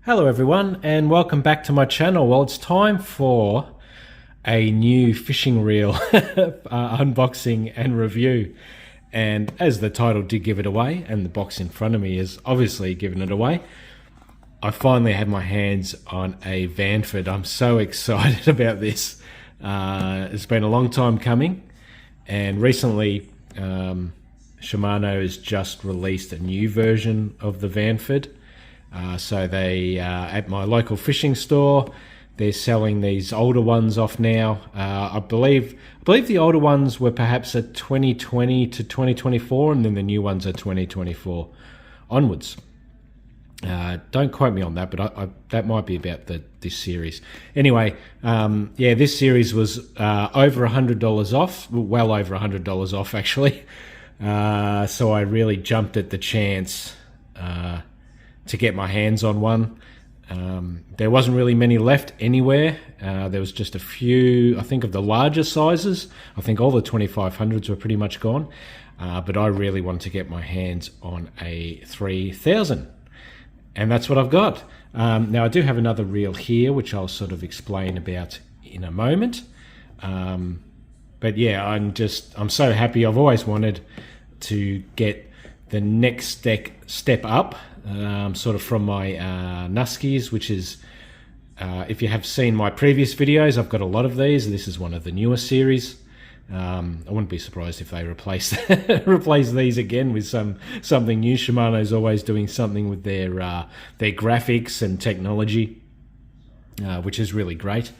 Hello everyone and welcome back to my channel. Well, it's time for a new fishing reel unboxing and review, and as the title did give it away and the box in front of me is obviously giving it away, I finally had my hands on a Vanford. I'm so excited about this. It's been a long time coming, and recently Shimano has just released a new version of the Vanford. So they at my local fishing store, they're selling these older ones off now. I believe the older ones were perhaps a 2020 to 2024, and then the new ones are 2024 onwards. Don't quote me on that, but that might be about this series. Anyway, yeah, this series was over $100 off, well over $100 off actually. So I really jumped at the chance to get my hands on one. There wasn't really many left anywhere. There was just a few, I think, of the larger sizes. I think all the 2500s were pretty much gone. But I really wanted to get my hands on a 3000. And that's what I've got. Now I do have another reel here, which I'll sort of explain about in a moment. But yeah, I'm so happy. I've always wanted to get the next step up, sort of from my Nascis, which is, if you have seen my previous videos, I've got a lot of these. This is one of the newer series. I wouldn't be surprised if they replace these again with something new. Shimano's always doing something with their graphics and technology, which is really great.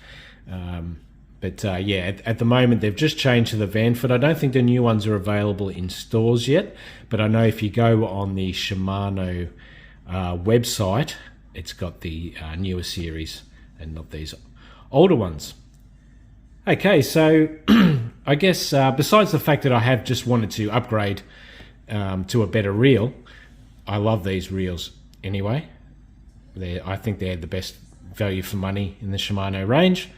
But yeah, at the moment they've just changed to the Vanford. I don't think the new ones are available in stores yet, but I know if you go on the Shimano website, it's got the newer series and not these older ones. Okay, so I guess besides the fact that I have just wanted to upgrade to a better reel, I love these reels anyway. I think they're the best value for money in the Shimano range.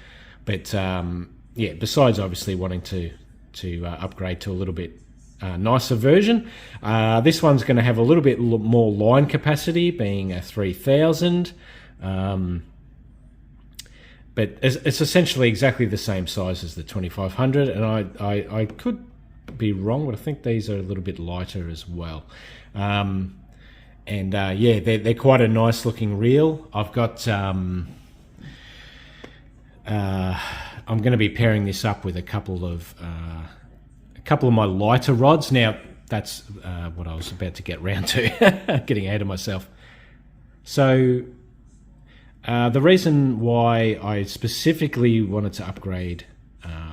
But yeah, besides obviously wanting to upgrade to a little bit nicer version, this one's going to have a little bit more line capacity, being a 3000. But it's essentially exactly the same size as the 2500, and I could be wrong, but I think these are a little bit lighter as well. And yeah, they're quite a nice looking reel. I've got I'm going to be pairing this up with a couple of my lighter rods. Now that's what I was about to get round to, getting ahead of myself. So the reason why I specifically wanted to upgrade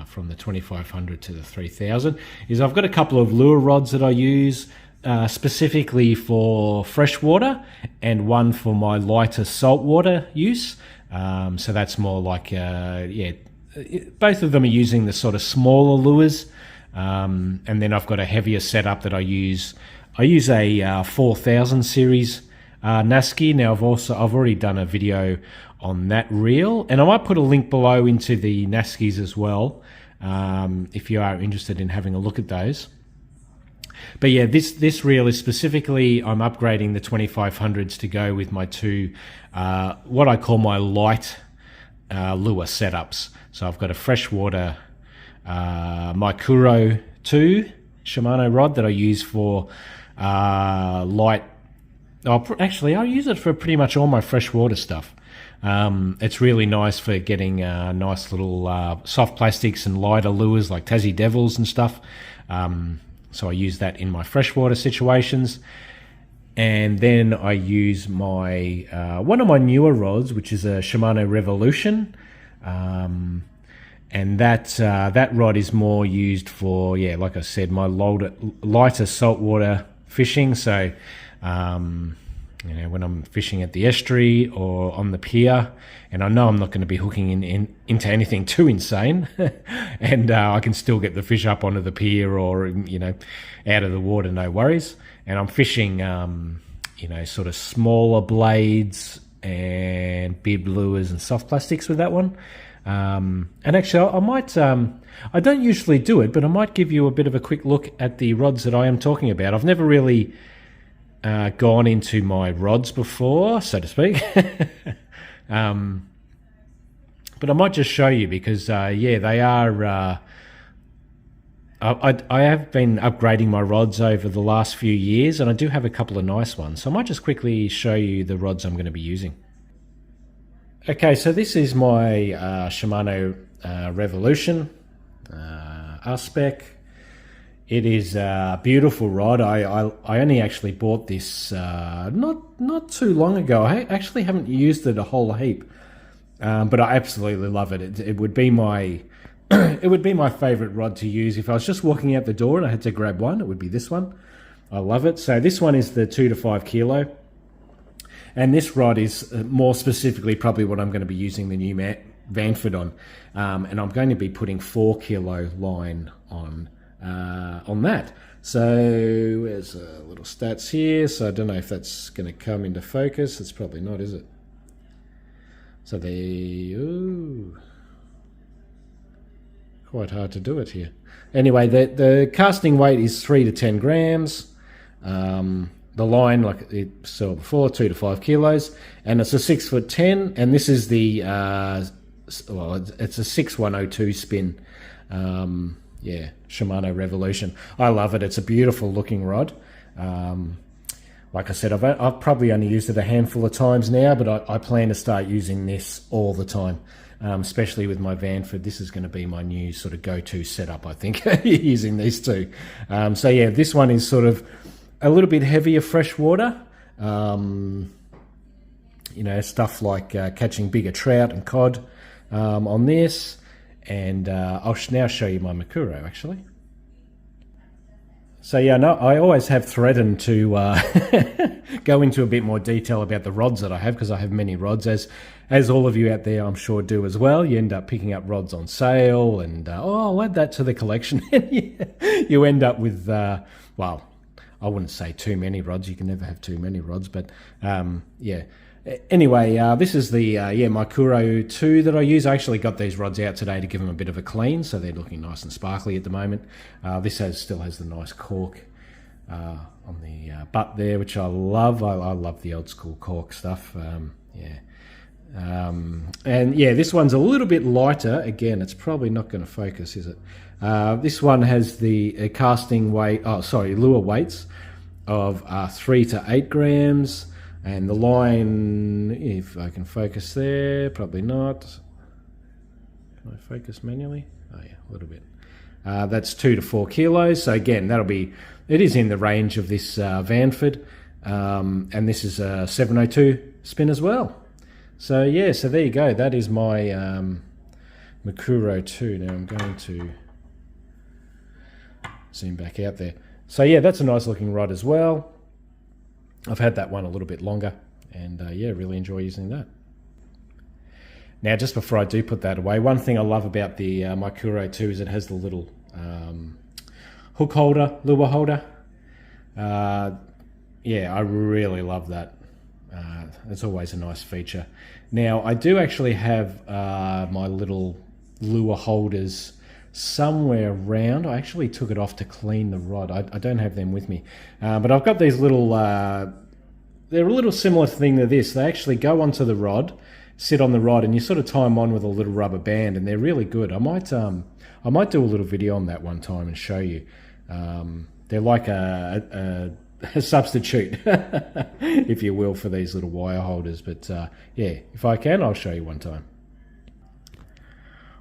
from the 2500 to the 3000 is I've got a couple of lure rods that I use specifically for freshwater, and one for my lighter saltwater use. So that's more like, yeah, both of them are using the sort of smaller lures. And then I've got a heavier setup that I use. I use a 4000 series Nasci. Now I've already done a video on that reel, and I might put a link below into the Nascis as well, if you are interested in having a look at those. But yeah, this reel is specifically, I'm upgrading the 2500s to go with my two, what I call my light lure setups. So I've got a freshwater Maikuro 2 Shimano rod that I use for light. Actually, I use it for pretty much all my freshwater stuff. It's really nice for getting nice little soft plastics and lighter lures like Tassie Devils and stuff. So I use that in my freshwater situations. And then I use my one of my newer rods, which is a Shimano Revolution. And that rod is more used for, yeah, like I said, my lighter saltwater fishing. So you know, when I'm fishing at the estuary or on the pier, and I know I'm not going to be hooking into anything too insane, and I can still get the fish up onto the pier or, you know, out of the water, no worries. And I'm fishing, you know, sort of smaller blades and bib lures and soft plastics with that one. And actually, I might, I don't usually do it, but I might give you a bit of a quick look at the rods that I am talking about. I've never really gone into my rods before, so to speak. But I might just show you because, yeah, they are... I have been upgrading my rods over the last few years, and I do have a couple of nice ones. So I might just quickly show you the rods I'm going to be using. Okay, so this is my Shimano Revolution R-Spec. It is a beautiful rod. I only actually bought this not too long ago. I actually haven't used it a whole heap, but I absolutely love it. It would be my it would be my favorite rod to use if I was just walking out the door and I had to grab one. It would be this one. I love it. So this one is the 2 to 5 kilo, and this rod is more specifically probably what I'm going to be using the new Vanford on, and I'm going to be putting 4 kilo line on that. So there's a little stats here. So I don't know if that's going to come into focus. It's probably not, is it? So ooh, quite hard to do it here. Anyway, the casting weight is 3 to 10 grams. The line, like it saw before, 2 to 5 kilos, and it's a 6'10", and this is the well, it's a 6102 spin. Yeah, Shimano Revolution. I love it. It's a beautiful looking rod. Like I said, I've probably only used it a handful of times now, but I plan to start using this all the time, especially with my Vanford. This is going to be my new sort of go-to setup, I think, using these two. So yeah, this one is sort of a little bit heavier freshwater. You know, stuff like catching bigger trout and cod on this. And I'll now show you my Makuro, actually. So yeah, no, I always have threatened to go into a bit more detail about the rods that I have, because I have many rods, as all of you out there I'm sure do as well. You end up picking up rods on sale and, oh, I'll add that to the collection. You end up with, well, I wouldn't say too many rods. You can never have too many rods, but yeah. Anyway, this is the yeah, Makuro 2 that I use. I actually got these rods out today to give them a bit of a clean, so they're looking nice and sparkly at the moment. This still has the nice cork on the butt there, which I love. I love the old school cork stuff. Yeah. And yeah, this one's a little bit lighter. Again, it's probably not going to focus, is it? This one has the casting weight, lure weights of 3 to 8 grams. And the line, if I can focus there, probably not. Can I focus manually? Oh yeah, a little bit. That's 2 to 4 kilos. So again, it is in the range of this Vanford. And this is a 702 spin as well. So yeah, so there you go. That is my Makuro 2. Now I'm going to zoom back out there. So yeah, that's a nice looking rod as well. I've had that one a little bit longer, and yeah, really enjoy using that. Now, just before I do put that away, one thing I love about the Makuro 2 is it has the little hook holder, lure holder. Yeah, I really love that. It's always a nice feature. Now, I do actually have my little lure holders somewhere around. I actually took it off to clean the rod. I don't have them with me, but I've got these little they're a little similar thing to this. They actually go onto the rod, sit on the rod, and you sort of tie them on with a little rubber band, and they're really good. I might do a little video on that one time and show you. They're like a substitute, if you will, for these little wire holders. But yeah, if I can, I'll show you one time.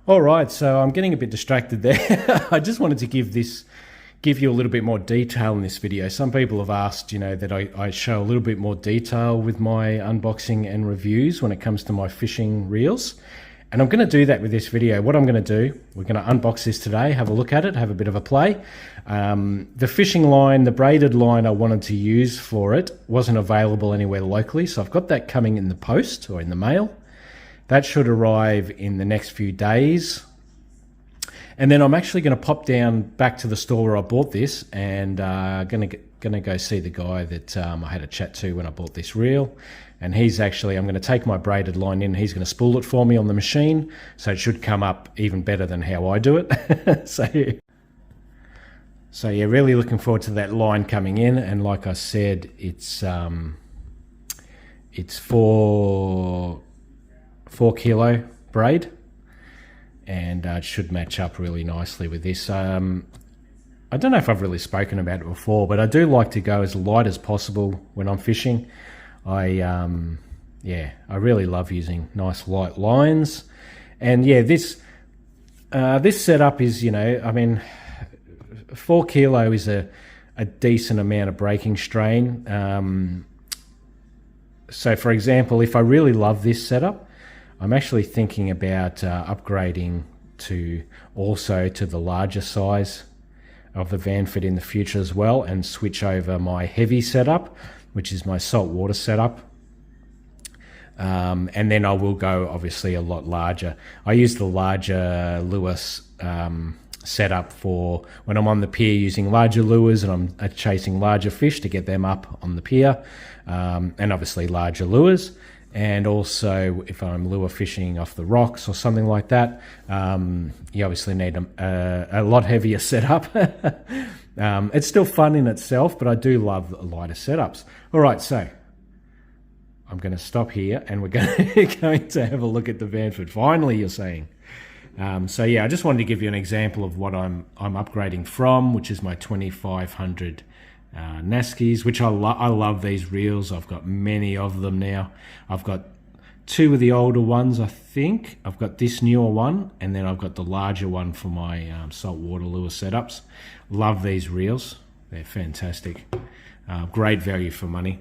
All right, so I'm getting a bit distracted there. I just wanted to give you a little bit more detail in this video. Some people have asked, you know, that I show a little bit more detail with my unboxing and reviews when it comes to my fishing reels. And I'm going to do that with this video. What I'm going to do, we're going to unbox this today, have a look at it, have a bit of a play. The fishing line, the braided line I wanted to use for it wasn't available anywhere locally, so I've got that coming in the post or in the mail. That should arrive in the next few days. And then I'm actually going to pop down back to the store where I bought this, and going to go see the guy that I had a chat to when I bought this reel. And I'm going to take my braided line in, he's going to spool it for me on the machine, so it should come up even better than how I do it. So So yeah, really looking forward to that line coming in. And like I said, it's 4 kilo braid, and it should match up really nicely with this. I don't know if I've really spoken about it before, but I do like to go as light as possible when I'm fishing. I really love using nice light lines. And yeah, this setup is, 4 kilo is a decent amount of breaking strain. So for example, if I really love this setup, I'm actually thinking about upgrading to the larger size of the Vanford in the future as well, and switch over my heavy setup, which is my saltwater setup. And then I will go obviously a lot larger. I use the larger lures setup for when I'm on the pier using larger lures and I'm chasing larger fish to get them up on the pier, and obviously larger lures. And also if I'm lure fishing off the rocks or something like that, you obviously need a lot heavier setup. It's still fun in itself, but I do love lighter setups. All right, so I'm going to stop here and we're going to have a look at the Vanford. Finally, you're saying. So yeah, I just wanted to give you an example of what I'm upgrading from, which is my 2500 Nascis, which I love these reels. I've got many of them now. I've got 2 of the older ones, I think. I've got this newer one, and then I've got the larger one for my saltwater lure setups. Love these reels. They're fantastic. Great value for money.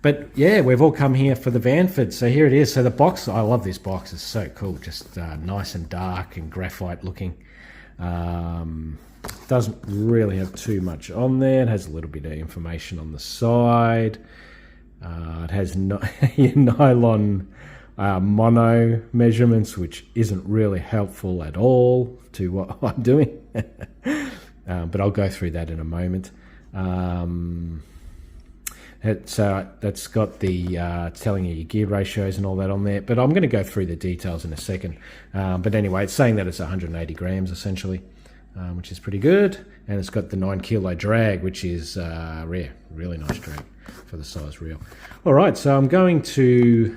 But yeah, we've all come here for the Vanford. So here it is. So the box, I love this box. It's so cool. Just nice and dark and graphite looking. Doesn't really have too much on there. It has a little bit of information on the side. It has nylon mono measurements, which isn't really helpful at all to what I'm doing. But I'll go through that in a moment. That's got the telling you your gear ratios and all that on there, but I'm going to go through the details in a second. But anyway, it's saying that it's 180 grams essentially, which is pretty good, and it's got the 9 kilo drag, which is rare, really nice drag for the size reel. All right, so I'm going to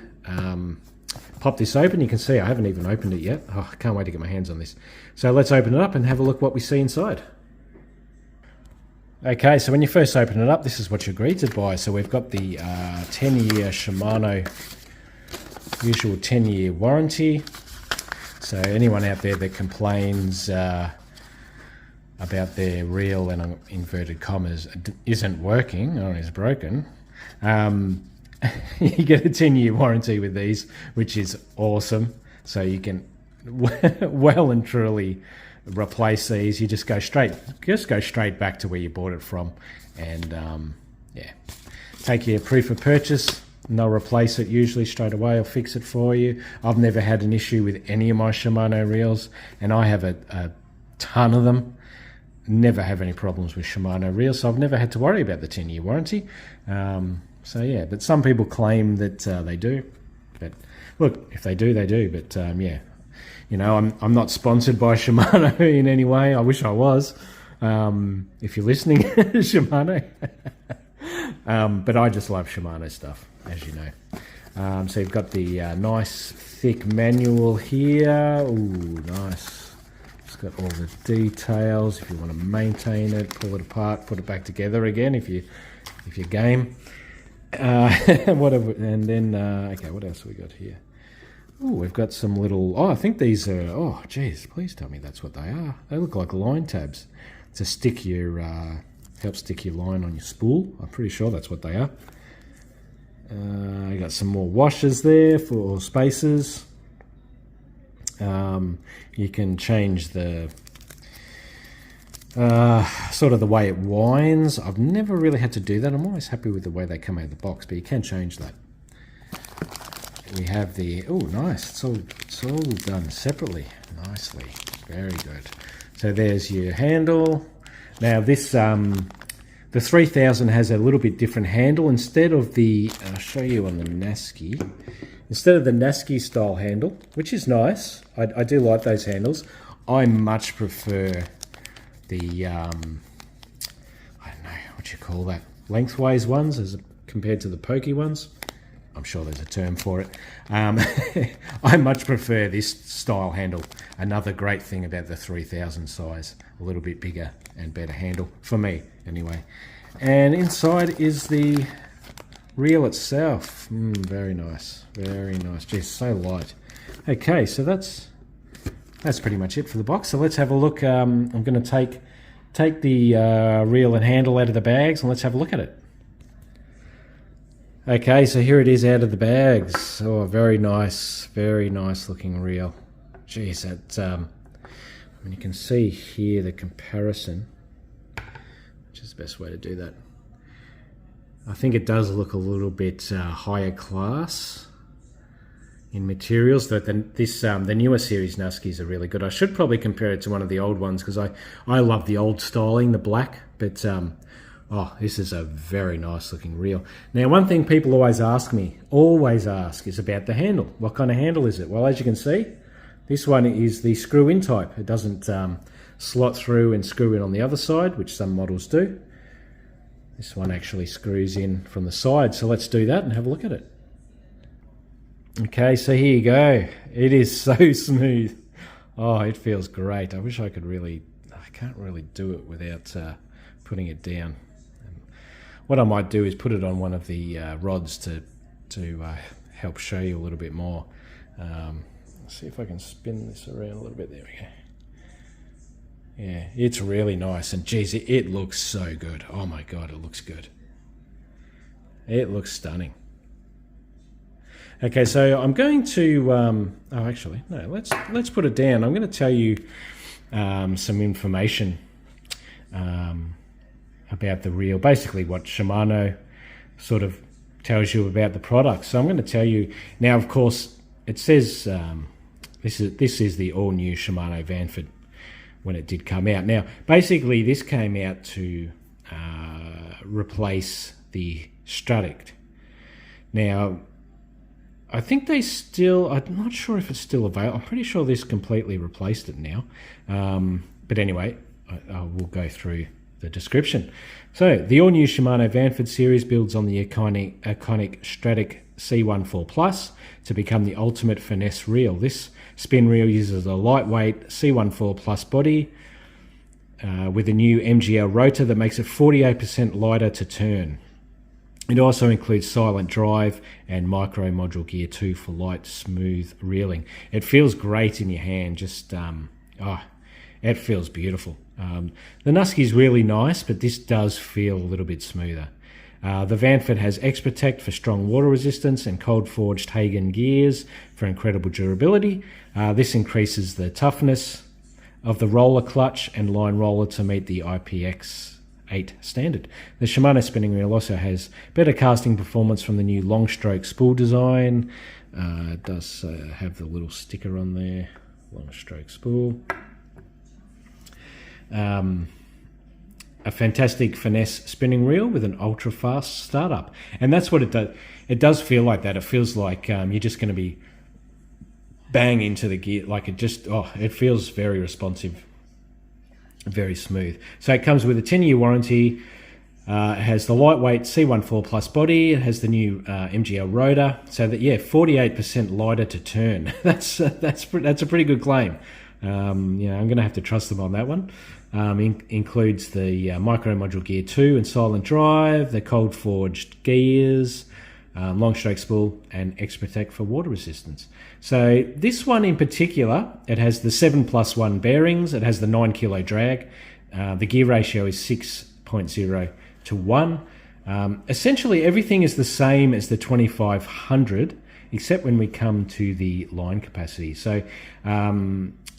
pop this open. You can see I haven't even opened it yet. Oh, I can't wait to get my hands on this. So let's open it up and have a look what we see inside. Okay, so when you first open it up, this is what you're greeted by. So we've got the 10-year Shimano usual 10-year warranty. So anyone out there that complains about their reel, and inverted commas, isn't working or is broken, you get a 10-year warranty with these, which is awesome. So you can well and truly replace these. You just go straight back to where you bought it from, and yeah, take your proof of purchase and they'll replace it usually straight away or fix it for you. I've never had an issue with any of my Shimano reels, and I have a ton of them. Never have any problems with Shimano reels, so I've never had to worry about the 10-year warranty. So yeah, but some people claim that they do. But look, if they do, they do. But yeah, you know, I'm not sponsored by Shimano in any way. I wish I was. If you're listening, Shimano. But I just love Shimano stuff, as you know. So you've got the nice thick manual here. Ooh, nice. It's got all the details. If you want to maintain it, pull it apart, put it back together again. If you're game. Whatever. And then okay, what else have we got here? Oh, we've got some little... Oh, I think these are... Oh, geez, please tell me that's what they are. They look like line tabs to stick your... help stick your line on your spool. I'm pretty sure that's what they are. You got some more washers there for spacers. You can change the... sort of the way it winds. I've never really had to do that. I'm always happy with the way they come out of the box, but you can change that. We have the... Oh, nice. It's all done separately. Nicely. Very good. So there's your handle. Now this, the 3000 has a little bit different handle. Instead of the... I'll show you on the Nasci. Instead of the Nasci style handle, which is nice. I do like those handles. I much prefer the I don't know what you call that, lengthways ones as compared to the pokey ones. I'm sure there's a term for it. I much prefer this style handle. Another great thing about the 3000 size, a little bit bigger and better handle, for me anyway. And inside is the reel itself. Very nice, very nice. Just so light. Okay, so that's pretty much it for the box. So let's have a look. I'm going to take the reel and handle out of the bags, and let's have a look at it. Okay, so here it is out of the bags. Oh, very nice looking reel. Geez, that, I mean, you can see here the comparison, which is the best way to do that. I think it does look a little bit higher class in materials. That the newer series Nascis are really good. I should probably compare it to one of the old ones because I love the old styling, the black, but oh, this is a very nice looking reel. Now, one thing people always ask, is about the handle. What kind of handle is it? Well, as you can see, this one is the screw-in type. It doesn't slot through and screw in on the other side, which some models do. This one actually screws in from the side. So let's do that and have a look at it. Okay, so here you go. It is so smooth. Oh, it feels great. I wish I could really, I can't really do it without putting it down. What I might do is put it on one of the rods to help show you a little bit more. Let's see if I can spin this around a little bit. There we go. Yeah, it's really nice, and geez, it looks so good. Oh my God, it looks good. It looks stunning. Okay, so I'm going to. Oh, actually, no. Let's put it down. I'm going to tell you some information about the reel, basically what Shimano sort of tells you about the product. So I'm going to tell you now. Of course, it says this is the all-new Shimano Vanford when it did come out. Now, basically, this came out to replace the Stradic. Now, I think they still. I'm not sure if it's still available. I'm pretty sure this completely replaced it now. But anyway, I will go through the description. So, the all-new Shimano Vanford series builds on the iconic Stradic C14 Plus to become the ultimate finesse reel. This spin reel uses a lightweight C14 Plus body with a new MGL rotor that makes it 48% lighter to turn. It also includes silent drive and micro module gear 2 for light, smooth reeling. It feels great in your hand. Just it feels beautiful. The Nasci is really nice, but this does feel a little bit smoother. The Vanford has X-Protect for strong water resistance and cold-forged Hagen gears for incredible durability. This increases the toughness of the roller clutch and line roller to meet the IPX8 standard. The Shimano spinning reel also has better casting performance from the new long stroke spool design. It does have the little sticker on there, long stroke spool. A fantastic finesse spinning reel with an ultra fast startup, and that's what it does. It does feel like that. It feels like you're just going to be bang into the gear. Like it feels very responsive, very smooth. So it comes with a 10-year warranty. It has the lightweight C14 Plus body. It has the new MGL rotor. So that 48% lighter to turn. That's a pretty good claim. I'm going to have to trust them on that one. Includes the micro module gear 2 and silent drive, the cold forged gears, long stroke spool, and X-Protect for water resistance. So this one in particular, it has the 7+1 bearings. It has the 9 kilo drag. The gear ratio is 6.0 to 1. Essentially, everything is the same as the 2500, except when we come to the line capacity. So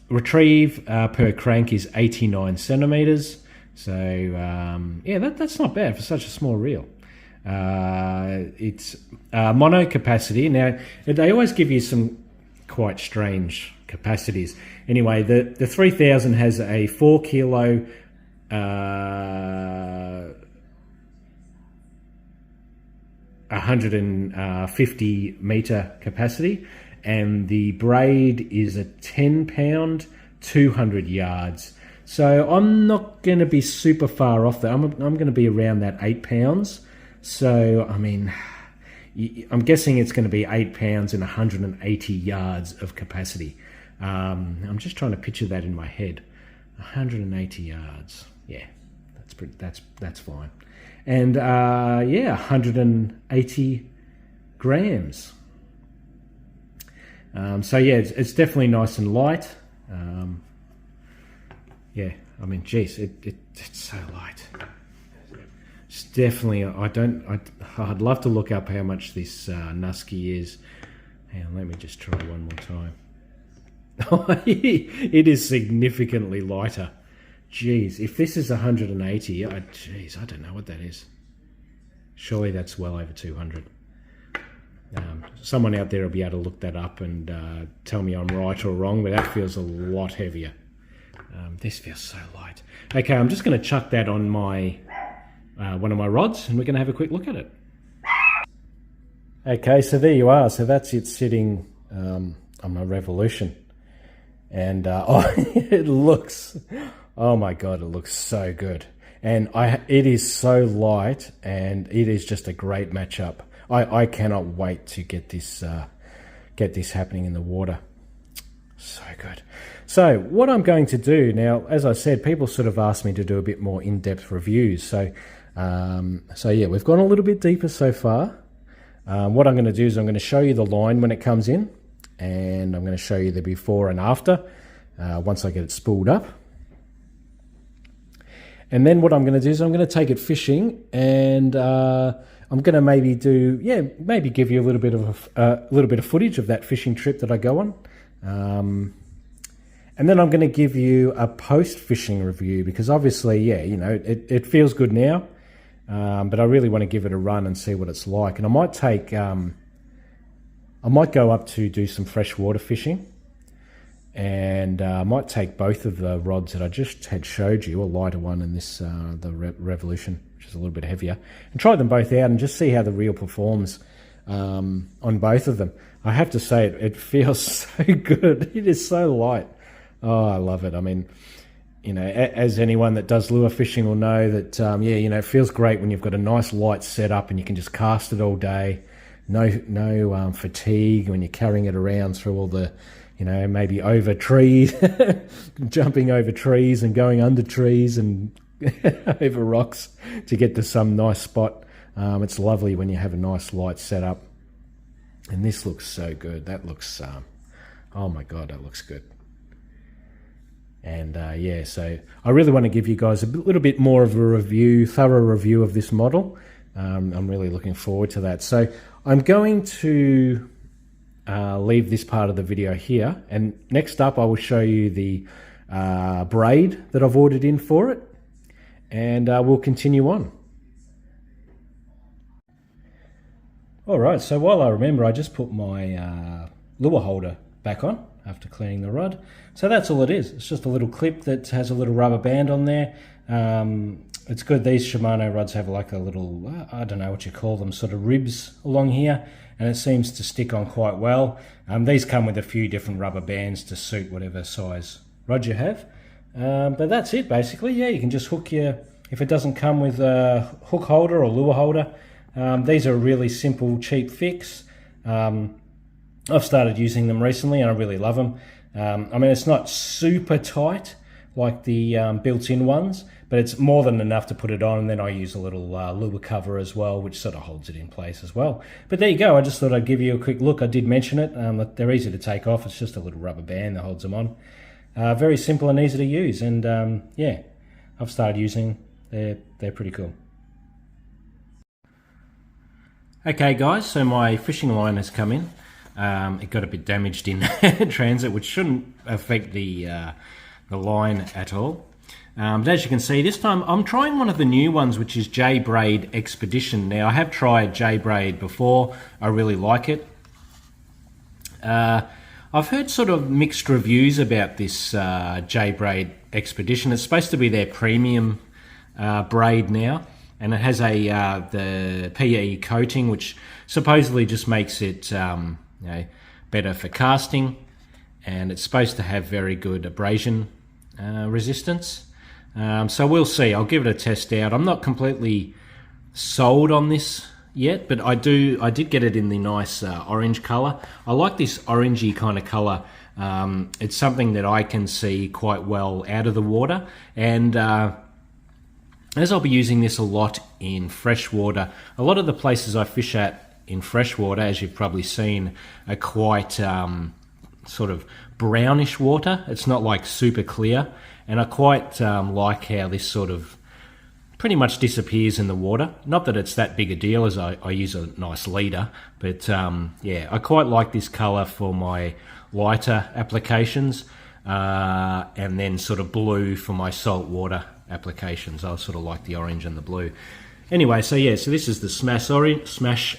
retrieve per crank is 89 centimeters. So that's not bad for such a small reel. It's mono capacity. Now, they always give you some quite strange capacities. Anyway, the 3000 has a 4 kilo 150 meter capacity, and the braid is a 10 pound 200 yards. So I'm not going to be super far off there. I'm going to be around that 8 pounds. So, I mean, I'm guessing it's going to be 8 pounds and 180 yards of capacity. I'm just trying to picture that in my head. 180 yards. Yeah, that's fine. And yeah, 180 grams. So yeah, it's definitely nice and light. Yeah, I mean, geez, it's so light. It's definitely, I'd love to look up how much this Nasci is. Hang on, let me just try one more time. It is significantly lighter. Geez, if this is 180, geez, I don't know what that is. Surely that's well over 200. Someone out there will be able to look that up and tell me I'm right or wrong, but that feels a lot heavier. This feels so light. Okay, I'm just going to chuck that on my one of my rods, and we're going to have a quick look at it. Okay, so there you are. So that's it sitting on my Revolution. And oh, it looks, oh my God, it looks so good. And it is so light, and it is just a great matchup. I cannot wait to get this happening in the water. So good. So what I'm going to do now, as I said, people sort of asked me to do a bit more in-depth reviews. So yeah, we've gone a little bit deeper so far. What I'm going to do is I'm going to show you the line when it comes in, and I'm going to show you the before and after once I get it spooled up. And then what I'm going to do is I'm going to take it fishing, and I'm going to maybe give you a little bit of footage of that fishing trip that I go on. And then I'm going to give you a post-fishing review, because obviously, yeah, you know, it feels good now, but I really want to give it a run and see what it's like. And I might take, I might go up to do some freshwater fishing, and I might take both of the rods that I just had showed you, a lighter one and this, the Revolution, which is a little bit heavier, and try them both out and just see how the reel performs on both of them. I have to say, it feels so good. It is so light. Oh, I love it. I mean, you know, as anyone that does lure fishing will know that, yeah, you know, it feels great when you've got a nice light setup and you can just cast it all day. No fatigue when you're carrying it around through all the, you know, maybe over trees, jumping over trees and going under trees and over rocks to get to some nice spot. It's lovely when you have a nice light setup. And this looks so good. That looks, oh my God, that looks good. And yeah, so I really want to give you guys a little bit more of a review, thorough review of this model. I'm really looking forward to that. So I'm going to leave this part of the video here. And next up, I will show you the braid that I've ordered in for it. And we'll continue on. All right, so while I remember, I just put my lure holder back on after cleaning the rod. So that's all it is. It's just a little clip that has a little rubber band on there. It's good. These Shimano rods have like a little, I don't know what you call them, sort of ribs along here, and it seems to stick on quite well. These come with a few different rubber bands to suit whatever size rod you have. But that's it basically. Yeah, you can just hook your, if it doesn't come with a hook holder or lure holder, these are a really simple, cheap fix. I've started using them recently and I really love them. I mean, it's not super tight like the built-in ones, but it's more than enough to put it on, and then I use a little lure cover as well, which sort of holds it in place as well. But there you go, I just thought I'd give you a quick look. I did mention it, they're easy to take off. It's just a little rubber band that holds them on. Very simple and easy to use, and yeah, I've started using them. They're pretty cool. Okay guys, so my fishing line has come in. It got a bit damaged in transit, which shouldn't affect the line at all. But as you can see, this time I'm trying one of the new ones, which is J-braid Expedition. Now, I have tried J-braid before. I really like it. I've heard sort of mixed reviews about this J-braid Expedition. It's supposed to be their premium braid now, and it has the PE coating, which supposedly just makes it you know, better for casting, and it's supposed to have very good abrasion resistance. So we'll see. I'll give it a test out. I'm not completely sold on this yet, but I did get it in the nice orange color. I like this orangey kind of color. It's something that I can see quite well out of the water, and as I'll be using this a lot in freshwater, a lot of the places I fish at in freshwater, as you've probably seen, are quite sort of brownish water. It's not like super clear, and I quite like how this sort of pretty much disappears in the water. Not that it's that big a deal, as I use a nice leader, but yeah, I quite like this color for my lighter applications, and then sort of blue for my saltwater applications. I sort of like the orange and the blue. Anyway, so yeah, so this is the Smash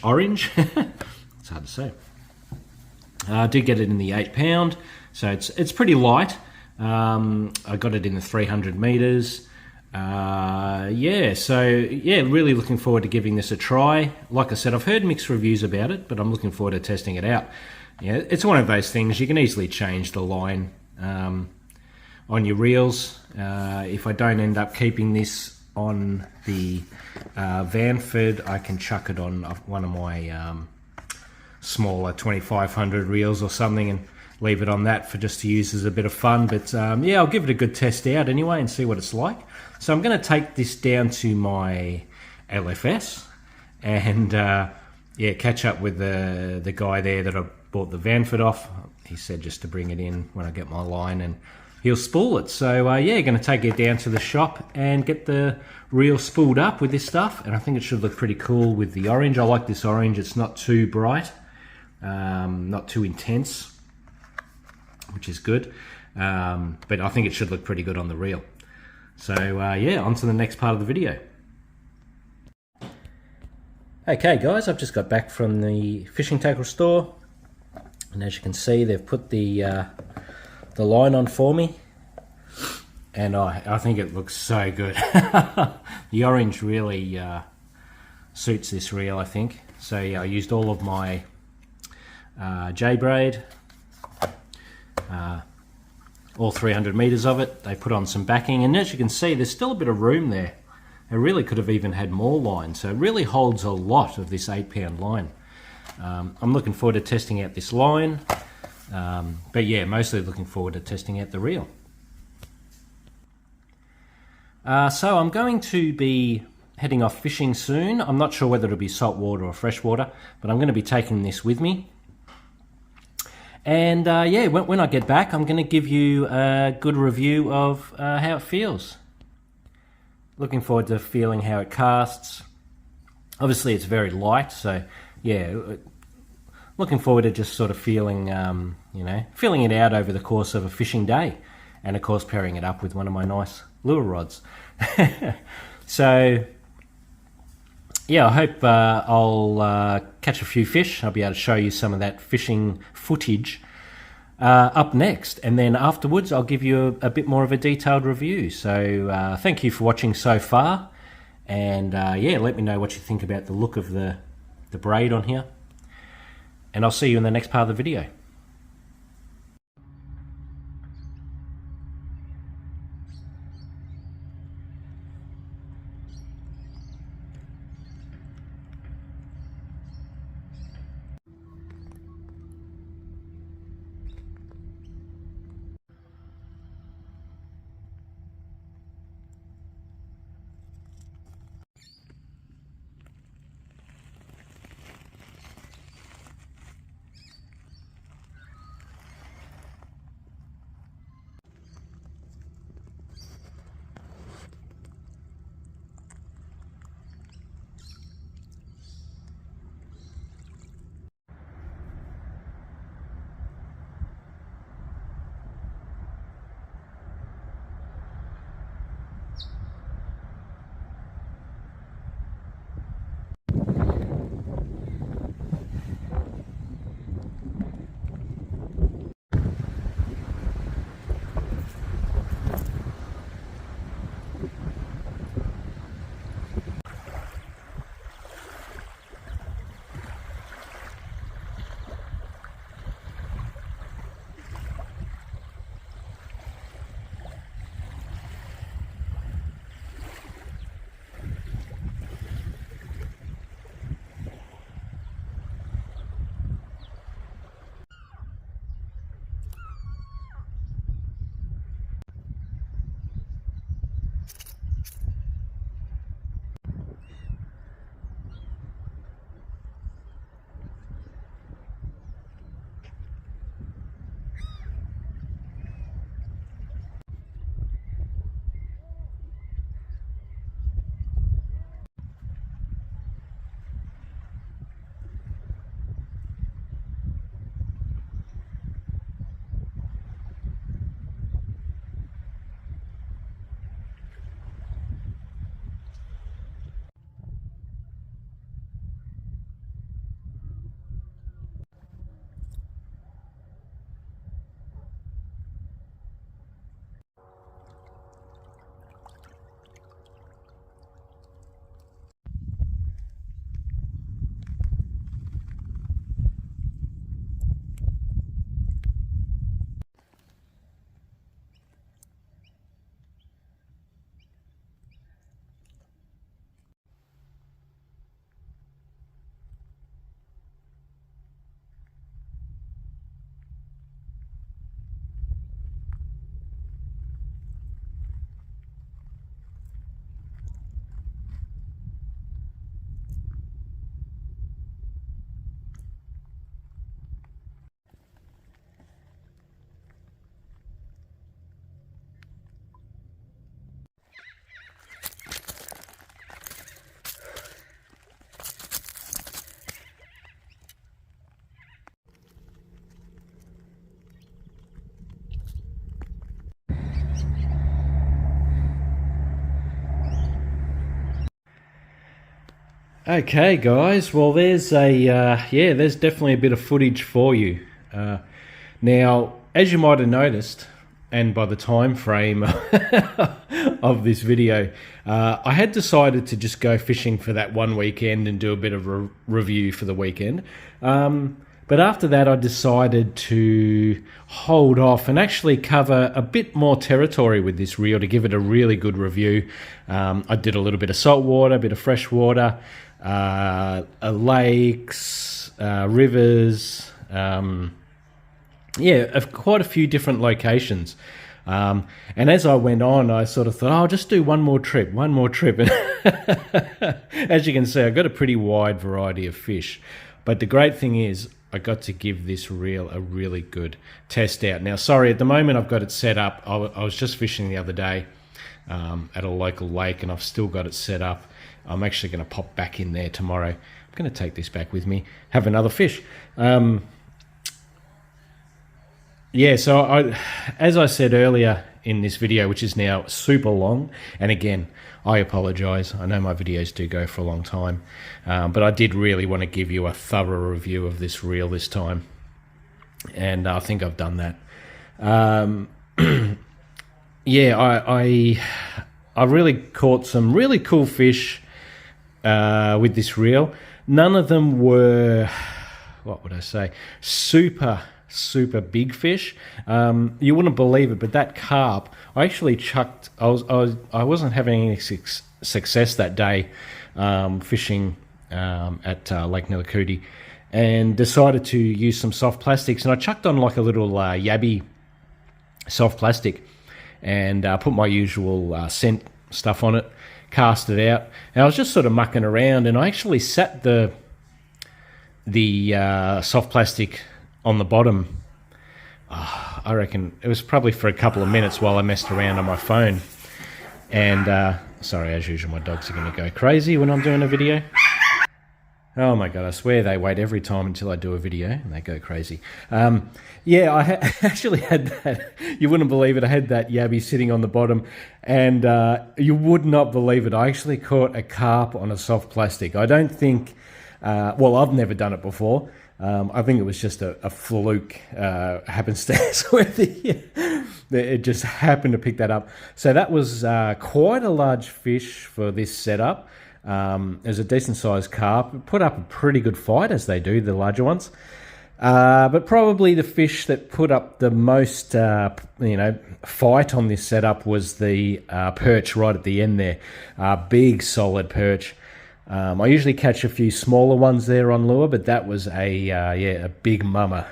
Orange. It's hard to say. I did get it in the 8 pound, so it's pretty light. I got it in the 300 meters. Yeah, so yeah, really looking forward to giving this a try. Like I said, I've heard mixed reviews about it, but I'm looking forward to testing it out. Yeah, it's one of those things you can easily change the line on your reels. If I don't end up keeping this on the Vanford, I can chuck it on one of my smaller 2500 reels or something and leave it on that for just to use as a bit of fun. But yeah, I'll give it a good test out anyway and see what it's like. So I'm going to take this down to my LFS and yeah, catch up with the guy there that I bought the Vanford off. He said just to bring it in when I get my line and he'll spool it. So yeah, going to take it down to the shop and get the reel spooled up with this stuff, and I think it should look pretty cool with the orange. I like this orange. It's not too bright, not too intense, which is good, but I think it should look pretty good on the reel. So yeah, on to the next part of the video. Okay guys, I've just got back from the fishing tackle store, and as you can see, they've put the line on for me, and I think it looks so good. The orange really suits this reel, I think. So yeah, I used all of my j-braid, all 300 meters of it. They put on some backing, and as you can see, there's still a bit of room there. It really could have even had more line, so it really holds a lot of this 8 pound line. I'm looking forward to testing out this line, but yeah, mostly looking forward to testing out the reel. So I'm going to be heading off fishing soon. I'm not sure whether it'll be saltwater or freshwater, but I'm going to be taking this with me. And yeah, when I get back, I'm going to give you a good review of how it feels. Looking forward to feeling how it casts. Obviously, it's very light, so yeah, looking forward to just sort of feeling, you know, feeling it out over the course of a fishing day, and of course pairing it up with one of my nice lure rods. So yeah, I hope I'll catch a few fish. I'll be able to show you some of that fishing footage up next, and then afterwards I'll give you a bit more of a detailed review. So thank you for watching so far, and yeah, let me know what you think about the look of the braid on here, and I'll see you in the next part of the video. Okay, guys. Well, there's there's definitely a bit of footage for you. Now, as you might have noticed, and by the time frame of this video, I had decided to just go fishing for that one weekend and do a bit of a review for the weekend. But after that, I decided to hold off and actually cover a bit more territory with this reel to give it a really good review. I did a little bit of saltwater, a bit of freshwater, lakes, rivers, of quite a few different locations. And as I went on, I sort of thought, I'll just do one more trip. And as you can see, I've got a pretty wide variety of fish. But the great thing is, I got to give this reel a really good test out. Now, sorry, at the moment I've got it set up. I was just fishing the other day at a local lake, and I've still got it set up. I'm actually going to pop back in there tomorrow. I'm going to take this back with me, have another fish. So as I said earlier in this video, which is now super long, and again, I apologize. I know my videos do go for a long time, but I did really want to give you a thorough review of this reel this time, and I think I've done that. I really caught some really cool fish with this reel. None of them were, what would I say, super big fish. You wouldn't believe it, but that carp, I actually chucked. I wasn't having any success that day fishing at Lake Nillakuti, and decided to use some soft plastics. And I chucked on like a little yabby soft plastic, and put my usual scent stuff on it, cast it out, and I was just sort of mucking around, and I actually sat the soft plastic on the bottom. I reckon it was probably for a couple of minutes while I messed around on my phone. And sorry, as usual, my dogs are going to go crazy when I'm doing a video. Oh my god, I swear they wait every time until I do a video and they go crazy. I actually had that. You wouldn't believe it. I had that yabby sitting on the bottom, and you would not believe it. I actually caught a carp on a soft plastic. I don't think, I've never done it before. I think it was just a fluke happenstance where it just happened to pick that up. So that was quite a large fish for this setup. It was a decent sized carp. It put up a pretty good fight, as they do, the larger ones. But probably the fish that put up the most fight on this setup was the perch right at the end there. Big solid perch. I usually catch a few smaller ones there on lure, but that was a big mama.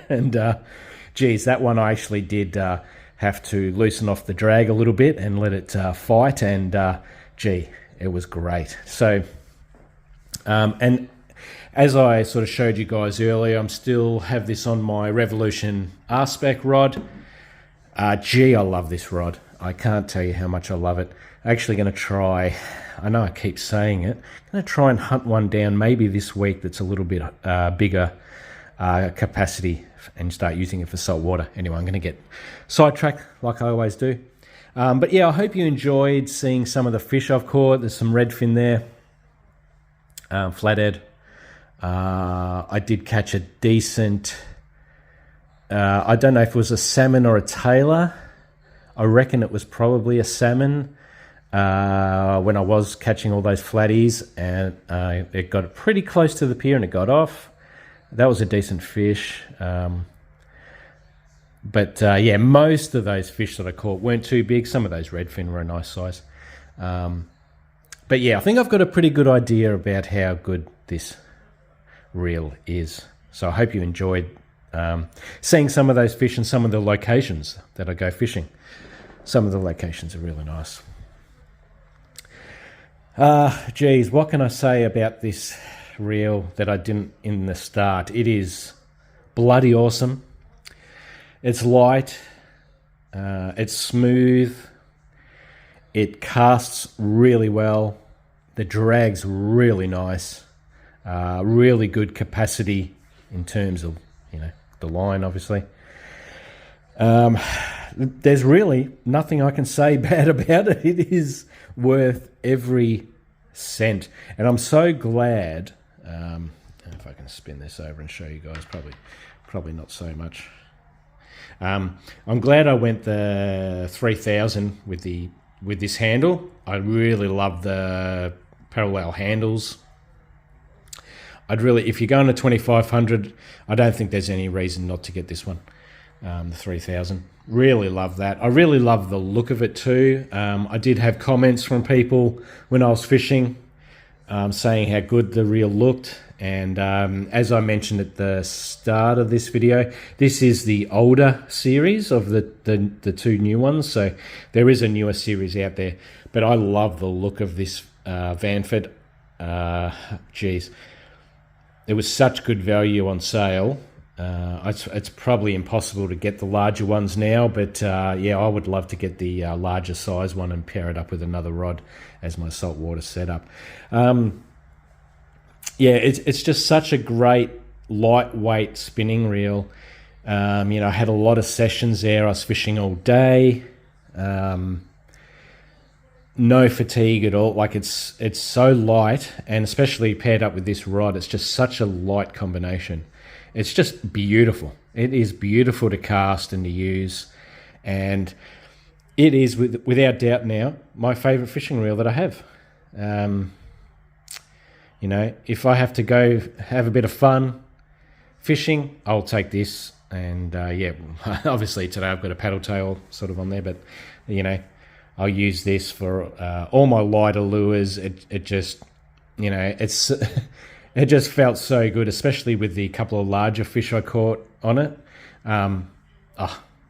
And geez, that one I actually did have to loosen off the drag a little bit and let it fight, and it was great. So, and as I sort of showed you guys earlier, I'm still have this on my Revolution R-Spec rod. I love this rod. I can't tell you how much I love it. I'm actually going to try, I know I keep saying it, I'm going to try and hunt one down maybe this week that's a little bit bigger capacity and start using it for salt water. Anyway, I'm going to get sidetracked like I always do. But yeah, I hope you enjoyed seeing some of the fish I've caught. There's some redfin there, flathead. I did catch a decent, I don't know if it was a salmon or a tailor. I reckon it was probably a salmon when I was catching all those flatties, and it got pretty close to the pier and it got off. That was a decent fish. But most of those fish that I caught weren't too big. Some of those redfin were a nice size. But yeah, I think I've got a pretty good idea about how good this reel is. So I hope you enjoyed seeing some of those fish and some of the locations that I go fishing. Some of the locations are really nice. What can I say about this reel that I didn't in the start? It is bloody awesome. It's light, it's smooth, it casts really well, the drag's really nice, really good capacity in terms of, the line, obviously. There's really nothing I can say bad about it. It is worth every scent. And I'm so glad, if I can spin this over and show you guys, probably not so much. I'm glad I went the 3000 with this handle. I really love the parallel handles. If you're going to 2500, I don't think there's any reason not to get this one, the 3000. Really love that. I really love the look of it too. I did have comments from people when I was fishing saying how good the reel looked. And as I mentioned at the start of this video, this is the older series of the two new ones. So there is a newer series out there, but I love the look of this Vanford. Geez, it was such good value on sale. It's probably impossible to get the larger ones now, but yeah, I would love to get the larger size one and pair it up with another rod as my saltwater setup. Yeah, it's just such a great lightweight spinning reel. You know, I had a lot of sessions there. I was fishing all day. No fatigue at all. Like it's so light, and especially paired up with this rod, it's just such a light combination. It's just beautiful. It is beautiful to cast and to use, and it is without doubt now my favorite fishing reel that I have. You know, if I have to go have a bit of fun fishing, I'll take this. And yeah, obviously today I've got a paddle tail sort of on there, but you know, I'll use this for all my lighter lures. It just, you know, it just felt so good, especially with the couple of larger fish I caught on it.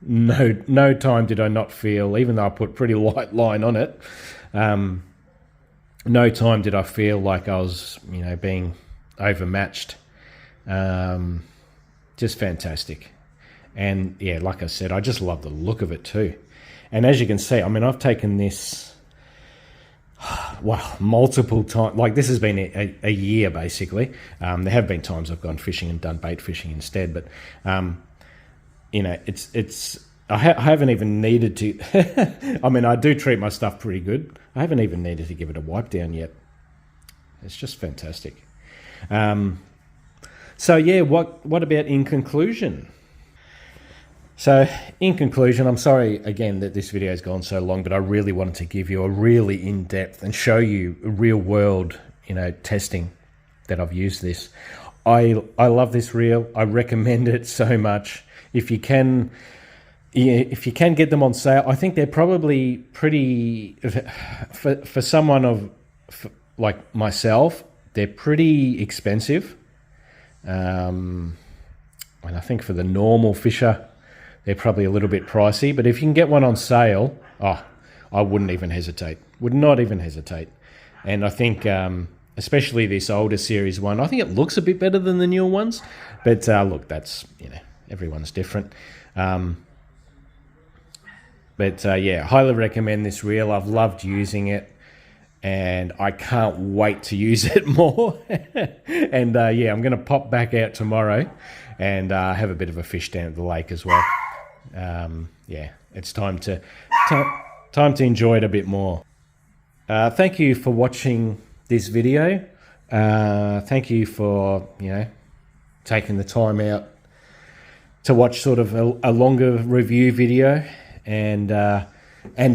No time did I not feel, even though I put pretty light line on it, no time did I feel like I was, you know, being overmatched. Just fantastic. And yeah, like I said, I just love the look of it too. And as you can see, I mean, I've taken this, well, multiple times. Like this has been a year basically. There have been times I've gone fishing and done bait fishing instead, but you know, I haven't even needed to. I mean, I do treat my stuff pretty good. I haven't even needed to give it a wipe down yet. It's just fantastic. So yeah, what about in conclusion? So in conclusion, I'm sorry again that this video has gone so long, but I really wanted to give you a really in-depth and show you real world, you know, testing that I've used this. I love this reel. I recommend it so much. If you can get them on sale, I think they're probably pretty, for someone like myself, they're pretty expensive. And I think for the normal fisher, they're probably a little bit pricey, but if you can get one on sale, I wouldn't even hesitate. Would not even hesitate. And I think, especially this older series one, I think it looks a bit better than the newer ones. But look, that's, you know, everyone's different. But yeah, highly recommend this reel. I've loved using it, and I can't wait to use it more. And yeah, I'm going to pop back out tomorrow and have a bit of a fish down at the lake as well. Yeah, it's time to enjoy it a bit more. Thank you for watching this video. Thank you for, you know, taking the time out to watch sort of a longer review video. And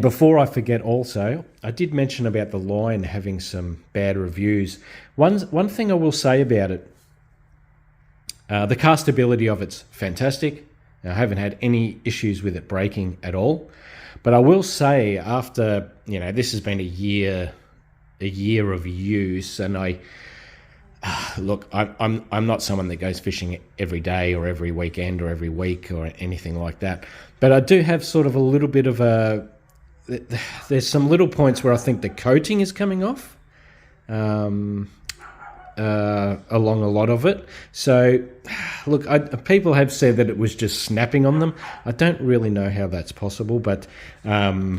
before I forget also, I did mention about the line having some bad reviews. One thing I will say about it, the castability of it's fantastic. I haven't had any issues with it breaking at all. But I will say, after, you know, this has been a year of use, and look, I'm not someone that goes fishing every day or every weekend or every week or anything like that. But I do have sort of a little bit of there's some little points where I think the coating is coming off along a lot of it. So look, people have said that it was just snapping on them. I don't really know how that's possible, but I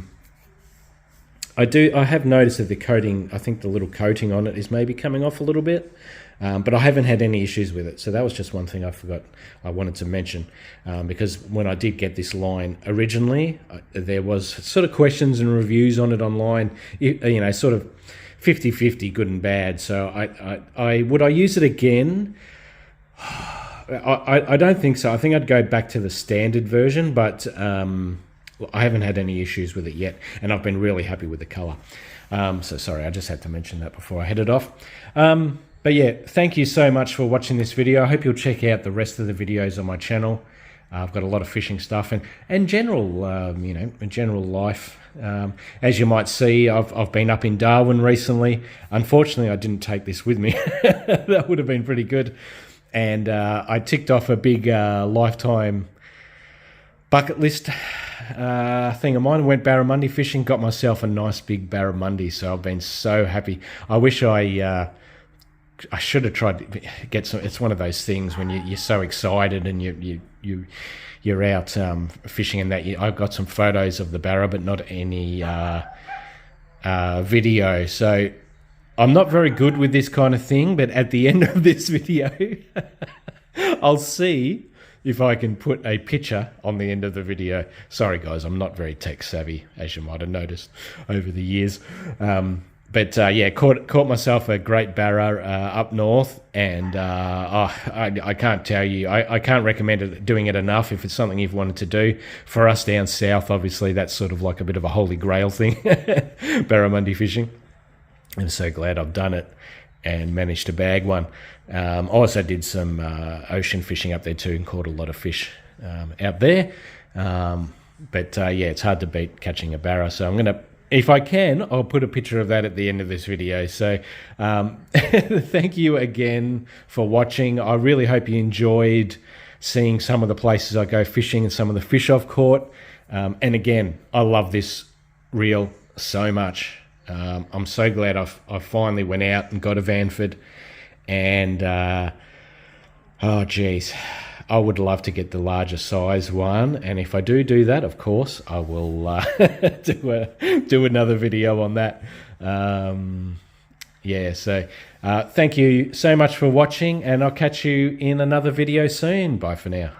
have noticed that the coating, I think the little coating on it is maybe coming off a little bit, but I haven't had any issues with it. So that was just one thing I forgot I wanted to mention, because when I did get this line originally, there was sort of questions and reviews on it online, you know, sort of 50-50, good and bad. So I would I use it again? I don't think so. I think I'd go back to the standard version, but I haven't had any issues with it yet, and I've been really happy with the color. So sorry, I just had to mention that before I headed off. But yeah, thank you so much for watching this video. I hope you'll check out the rest of the videos on my channel. I've got a lot of fishing stuff and general, you know, general life. As you might see, I've been up in Darwin recently. Unfortunately, I didn't take this with me. That would have been pretty good. And I ticked off a big lifetime bucket list thing of mine. Went barramundi fishing, got myself a nice big barramundi. So I've been so happy. I wish I should have tried to get some. It's one of those things when you're so excited and you're out fishing and that. I've got some photos of the barra, but not any video. So I'm not very good with this kind of thing. But at the end of this video, I'll see if I can put a picture on the end of the video. Sorry guys, I'm not very tech savvy, as you might have noticed over the years. But yeah, caught myself a great barra up north, and I can't tell you, I can't recommend doing it enough if it's something you've wanted to do. For us down south, obviously, that's sort of like a bit of a holy grail thing, barramundi fishing. I'm so glad I've done it and managed to bag one. I also did some ocean fishing up there too and caught a lot of fish out there. But yeah, it's hard to beat catching a barra, so I'm going to, if I can, I'll put a picture of that at the end of this video. So thank you again for watching. I really hope you enjoyed seeing some of the places I go fishing and some of the fish I've caught. And again, I love this reel so much. I'm so glad I finally went out and got a Vanford. And oh geez, I would love to get the larger size one, and if I do that, of course, I will do another video on that. Yeah, so thank you so much for watching, and I'll catch you in another video soon. Bye for now.